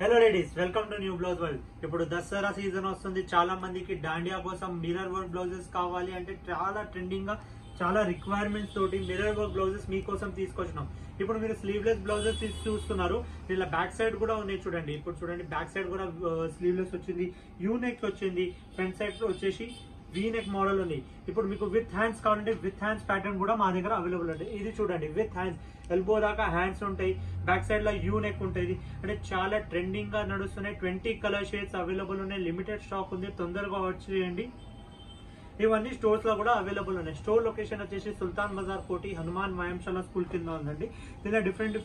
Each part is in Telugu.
Hello ladies, welcome to new blouse world. ఇప్పుడు దసరా సీజన్ వస్తుంది. చాలా మందికి డాండియా కోసం మిర్రర్ వర్క్ బ్లౌజెస్ కావాలి అంటే చాలా ట్రెండింగ్ గా చాలా రిక్వైర్మెంట్స్ తోటి మిర్రర్ వర్క్ బ్లౌజెస్ మీకోసం తీసుకొచ్చినాం. ఇప్పుడు మీరు స్లీవ్లెస్ బ్లౌజెస్ చూస్తున్నారు. ఇలా బ్యాక్ సైడ్ కూడా ఉన్నాయి చూడండి. ఇప్పుడు చూడండి, బ్యాక్ సైడ్ కూడా స్లీవ్లెస్ వచ్చింది, యూ నెక్ వచ్చింది, ఫ్రంట్ సైడ్ వచ్చేసి వీ నెక్ మోడల్ ఉంది. ఇప్పుడు మీకు విత్ హ్యాండ్స్ కావాలంటే విత్ హ్యాండ్స్ ప్యాటర్న్ కూడా మా దగ్గర అవైలబుల్ ఉంది. ఇది చూడండి, విత్ హ్యాండ్స్, ఎల్బో దాకా హ్యాండ్స్ ఉంటాయి, బ్యాక్ సైడ్ లో యూ నెక్ ఉంటుంది. అంటే చాలా ట్రెండింగ్ గా నడుస్తున్నాయి. 20 కలర్ షేడ్స్ అవైలబుల్ ఉన్నాయి. లిమిటెడ్ స్టాక్ ఉంది, తొందరగా వచ్చేయండి. ఇవన్నీ స్టోర్స్ లో కూడా అవైలబుల్ ఉన్నాయి. స్టోర్ లొకేషన్ వచ్చేసి సుల్తాన్ బజార్ కోటి హనుమాన్ వ్యాయామశాల స్కూల్ కింద ఉందండి. ఇలా డిఫరెంట్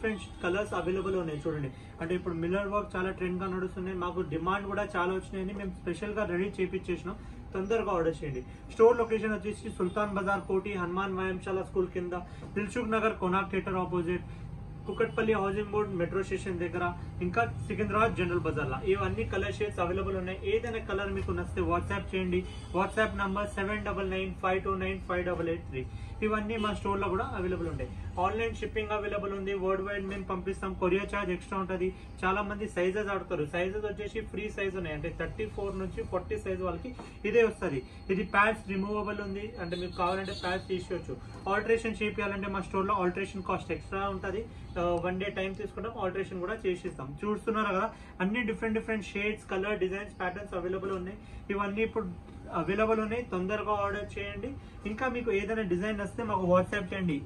కలర్స్ అవైలబుల్ ఉన్నాయి చూడండి. అంటే ఇప్పుడు మిర్రర్ వర్క్ చాలా ట్రెండ్ గా నడుస్తున్నాయి. మాకు డిమాండ్ కూడా చాలా వచ్చినాయని మేము స్పెషల్ గా రెడీ చేయించేసినాం. తొందరగా ఆర్డర్ చేయండి. స్టోర్ లొకేషన్ వచ్చేసి సుల్తాన్ బజార్ కోటి హనుమాన్ వ్యాయామశాల స్కూల్ కింద, Dilsukh Nagar Konark theatre opposite, Kukatpally housing board metro station దగ్గర, ఇంకా సికింద్రాబాద్ జనరల్ బజార్ లా ఇవన్నీ కలర్ షేడ్స్ అవైలబుల్ ఉన్నాయి. ఏదైనా కలర్ మీకు నచ్చితే వాట్సాప్ చేయండి. WhatsApp number 7995295883. ఇవన్నీ మా స్టోర్ లో కూడా అవైలబుల్ ఉంటాయి. ఆన్లైన్ షిప్పింగ్ అవైలబుల్ ఉంది. వరల్డ్ వైడ్ మేము పంపిస్తాం. కొరియర్ చార్జ్ ఎక్స్ట్రా ఉంటుంది. చాలా మంది సైజెస్ ఆడతారు. సైజెస్ వచ్చేసి ఫ్రీ సైజ్ ఉన్నాయి. అంటే 34 నుంచి 40 సైజ్ వాళ్ళకి ఇదే వస్తుంది. ఇది ప్యాడ్స్ రిమూవబుల్ ఉంది. అంటే మీకు కావాలంటే ప్యాడ్స్ తీసుకోవచ్చు. ఆల్టరేషన్ చేయాలంటే మా స్టోర్ లో ఆల్టరేషన్ కాస్ట్ ఎక్స్ట్రా ఉంటుంది. 1 డే టైం తీసుకుంటాం. ఆల్టరేషన్ కూడా చేసిస్తాం. చూస్తున్నారు కదా, అన్ని different shades, colour, designs, patterns available ఉన్నాయి. ఇవన్నీ ఇప్పుడు అవైలబుల్ ఉన్నాయి. తొందరగా ఆర్డర్ చేయండి. ఇంకా మీకు ఏదైనా డిజైన్ వస్తే మాకు వాట్సాప్ చేయండి.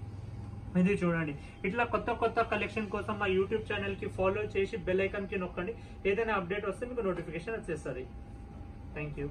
ఇది చూడండి, ఇట్లా కొత్త కలెక్షన్ కోసం మా యూట్యూబ్ ఛానల్ కి ఫాలో చేసి బెల్ ఐకాన్ కి నొక్కండి. ఏదైనా అప్డేట్ వస్తే మీకు నోటిఫికేషన్ వచ్చేస్తుంది. Thank you.